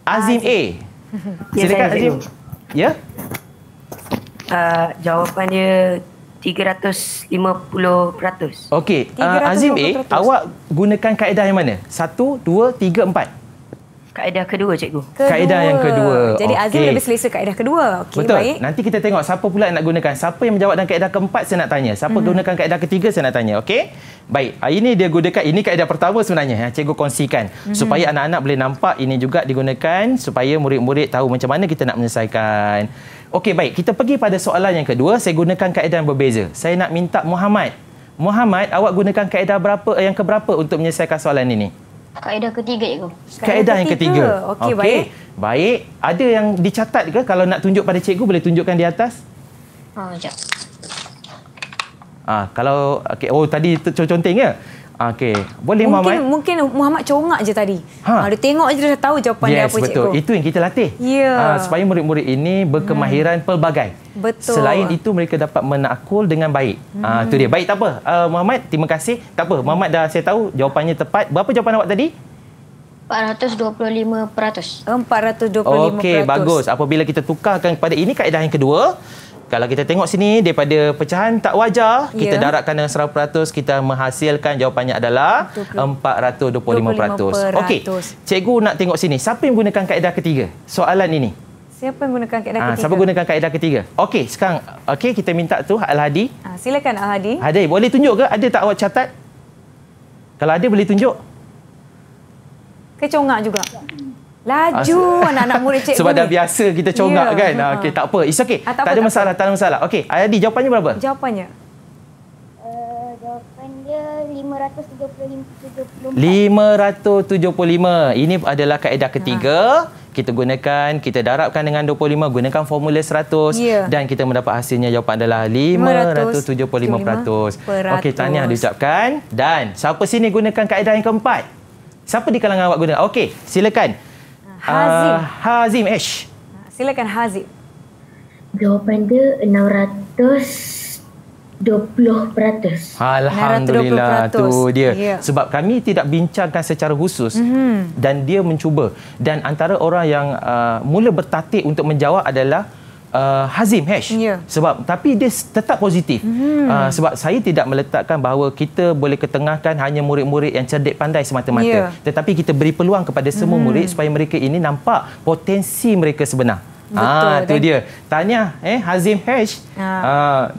Azim A. Silakan Azim. Ya? Jawapan dia 350%. Okey. Azim A, awak gunakan kaedah yang mana? 1, 2, 3, 4. Kaedah kedua, cikgu. Kaedah yang kedua. Jadi Azim lebih selesa kaedah kedua. Betul. Baik. Nanti kita tengok siapa pula yang nak gunakan. Siapa yang menjawab dalam kaedah keempat, saya nak tanya. Siapa gunakan kaedah ketiga, saya nak tanya. Okey? Baik. Ini dia gunakan. Ini kaedah pertama sebenarnya yang cikgu kongsikan. Supaya anak-anak boleh nampak ini juga digunakan supaya murid-murid tahu macam mana kita nak menyelesaikan. Okey, baik. Kita pergi pada soalan yang kedua. Saya gunakan kaedah yang berbeza. Saya nak minta Muhammad. Muhammad, awak gunakan kaedah yang keberapa untuk menyelesaikan soalan ini? Kaedah ketiga, cikgu. Kaedah yang ketiga. Okey, baik. Baik. Ada yang dicatat ke? Kalau nak tunjuk pada cikgu, boleh tunjukkan di atas? Sekejap. Kalau tadi conteng ya. Okey, boleh Muhammad? Mungkin Muhammad congak je tadi. Dia tengok je dia dah tahu jawapan dia apa, betul. cikgu. Itu yang kita latih. Supaya murid-murid ini berkemahiran pelbagai. Betul. Selain itu mereka dapat menakul dengan baik. Itu dia. Baik, tak apa. Muhammad, terima kasih. Tak apa. Muhammad dah saya tahu jawapannya tepat. Berapa jawapan awak tadi? 425%. 425%. Okey, bagus. Apabila kita tukarkan kepada ini kaedah yang kedua, kalau kita tengok sini daripada pecahan tak wajar, kita darabkan dengan 100%, kita menghasilkan jawapannya adalah 425%. Okey, cikgu nak tengok sini. Siapa yang gunakan kaedah ketiga? Soalan ini. Siapa yang gunakan kaedah ketiga? Siapa gunakan kaedah ketiga? Okey, sekarang kita minta tu Al-Hadi. Silakan Al-Hadi. Hadi, boleh tunjuk ke? Ada tak awak catat? Kalau ada boleh tunjuk. Kecongak juga. Laju anak-anak murid cikgu. Sebab dah biasa kita congak kan. Okey, tak apa. It's okay. Tak ada masalah, tak ada masalah. Okey, Ayadi, jawapannya berapa? Jawapannya? Jawapan dia 575. Ini adalah kaedah ketiga. Kita gunakan, kita darabkan dengan 25, gunakan formula 100 dan kita mendapat hasilnya jawapan adalah 575%. Okey, tahniah diucapkan. Dan siapa sini gunakan kaedah yang keempat? Siapa di kalangan awak guna? Okey, silakan. Hazim H. Silakan Hazim. Jawapan dia 620%. Alhamdulillah, tu dia. Sebab kami tidak bincangkan secara khusus dan dia mencuba. Dan antara orang yang mula bertatih untuk menjawab adalah Hazim H. Sebab tapi dia tetap positif. Sebab saya tidak meletakkan bahawa kita boleh ketengahkan hanya murid-murid yang cerdik pandai semata-mata. Tetapi kita beri peluang kepada semua murid supaya mereka ini nampak potensi mereka sebenar. Itu dia. Tahniah Hazim H.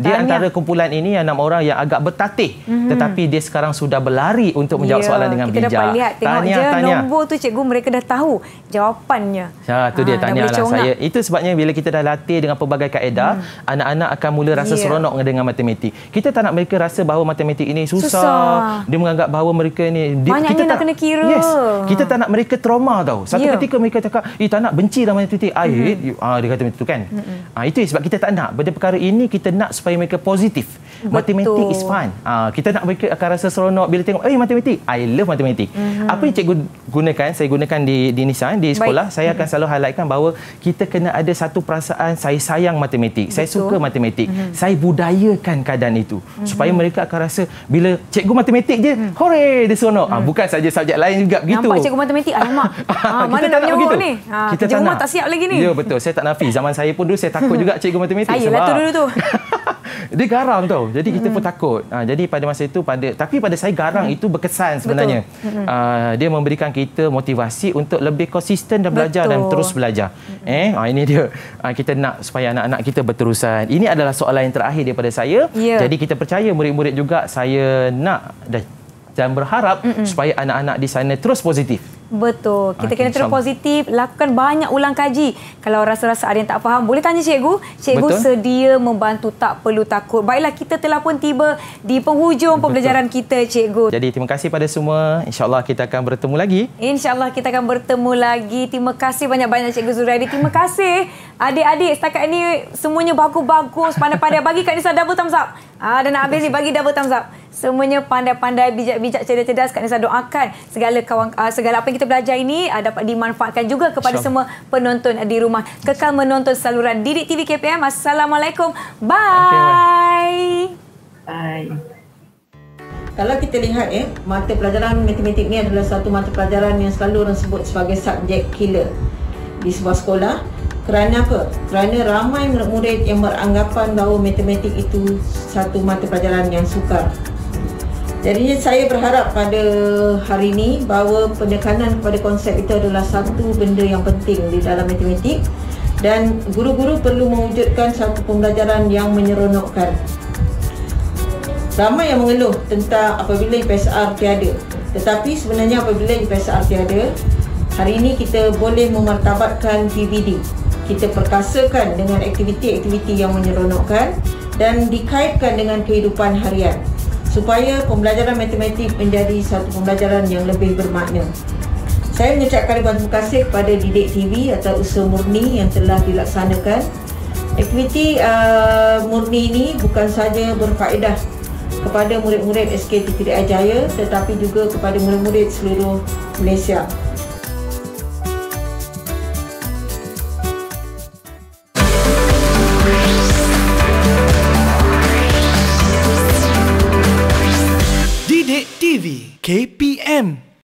Dia antara kumpulan ini 6 orang yang agak bertatih tetapi dia sekarang sudah berlari untuk menjawab soalan dengan bijak. Kita dapat lihat, tengok nombor tu cikgu, mereka dah tahu jawapannya. Itu dia, tahniahlah saya. Itu sebabnya bila kita dah latih dengan pelbagai kaedah, anak-anak akan mula rasa seronok dengan matematik. Kita tak nak mereka rasa bahawa matematik ini susah. Dia menganggap bahawa mereka ni banyaknya nak kena kira. Kita tak nak mereka trauma tau. Satu ketika mereka cakap, tak nak, benci dalam matematik. Dia kata macam tu kan. Itu sebab kita tak nak. Benda perkara ini kita nak supaya mereka positif. Matematik is fun. Kita nak mereka akan rasa seronok bila tengok, matematik. I love matematik. Apa yang cikgu gunakan, saya gunakan di Nissan, di sekolah, saya akan selalu highlightkan bahawa kita kena ada satu perasaan saya sayang matematik. Saya suka matematik. Saya budayakan keadaan itu. Supaya mereka akan rasa bila cikgu matematik je, hore, dia seronok. Bukan saja subjek lain juga begitu. Nampak cikgu matematik, alamak. Mana nak menyorok ni? Kerja rumah tak siap lagi ni. Ya, betul. Saya tak nafi. Zaman saya pun dulu saya takut juga cikgu matematik. Saya lah tu dulu tu. Dia garang tau. Jadi kita pun takut. Jadi pada masa itu tapi pada saya garang itu berkesan sebenarnya. Dia memberikan kita motivasi untuk lebih konsisten dan belajar dan terus belajar. Ini dia. Kita nak supaya anak-anak kita berterusan. Ini adalah soalan yang terakhir daripada saya. Jadi kita percaya murid-murid juga, saya nak dan berharap supaya anak-anak di sana terus positif. Betul. Kita kena terus positif, lakukan banyak ulang kaji. Kalau rasa-rasa ada yang tak faham, boleh tanya cikgu. Cikgu sedia membantu, tak perlu takut. Baiklah, kita telah pun tiba di penghujung pembelajaran kita, cikgu. Jadi terima kasih pada semua. InsyaAllah kita akan bertemu lagi. InsyaAllah kita akan bertemu lagi. Terima kasih banyak-banyak Cikgu Zuraidi. Terima kasih adik-adik setakat ini semuanya bagus-bagus, pandai-pandai. Bagi Kak Nisa double thumbs up. Dah nak habis ni, bagi double thumbs up. Semuanya pandai-pandai, bijak-bijak, cerdas-cerdas. Kak Nisa doakan segala apa yang kita belajar ini dapat dimanfaatkan juga kepada semua penonton di rumah. Kekal menonton saluran Didik TV KPM. Assalamualaikum. Bye. Bye. Kalau kita lihat mata pelajaran matematik ni adalah satu mata pelajaran yang selalu orang sebut sebagai subjek killer di sebuah sekolah. Kerana apa? Kerana ramai murid-murid yang beranggapan bahawa matematik itu satu mata pelajaran yang sukar. Jadi saya berharap pada hari ini bahawa penekanan kepada konsep itu adalah satu benda yang penting di dalam matematik, dan guru-guru perlu mewujudkan satu pembelajaran yang menyeronokkan. Ramai yang mengeluh tentang apabila IPSR tiada, tetapi sebenarnya apabila IPSR tiada, hari ini kita boleh memartabatkan PVD. Kita perkasakan dengan aktiviti-aktiviti yang menyeronokkan dan dikaitkan dengan kehidupan harian, supaya pembelajaran matematik menjadi satu pembelajaran yang lebih bermakna. Saya mengucapkan terima kasih kepada Didik TV atau usaha murni yang telah dilaksanakan. Aktiviti murni ini bukan saja berfaedah kepada murid-murid SK Tirtois Jaya tetapi juga kepada murid-murid seluruh Malaysia. Didik TV KPM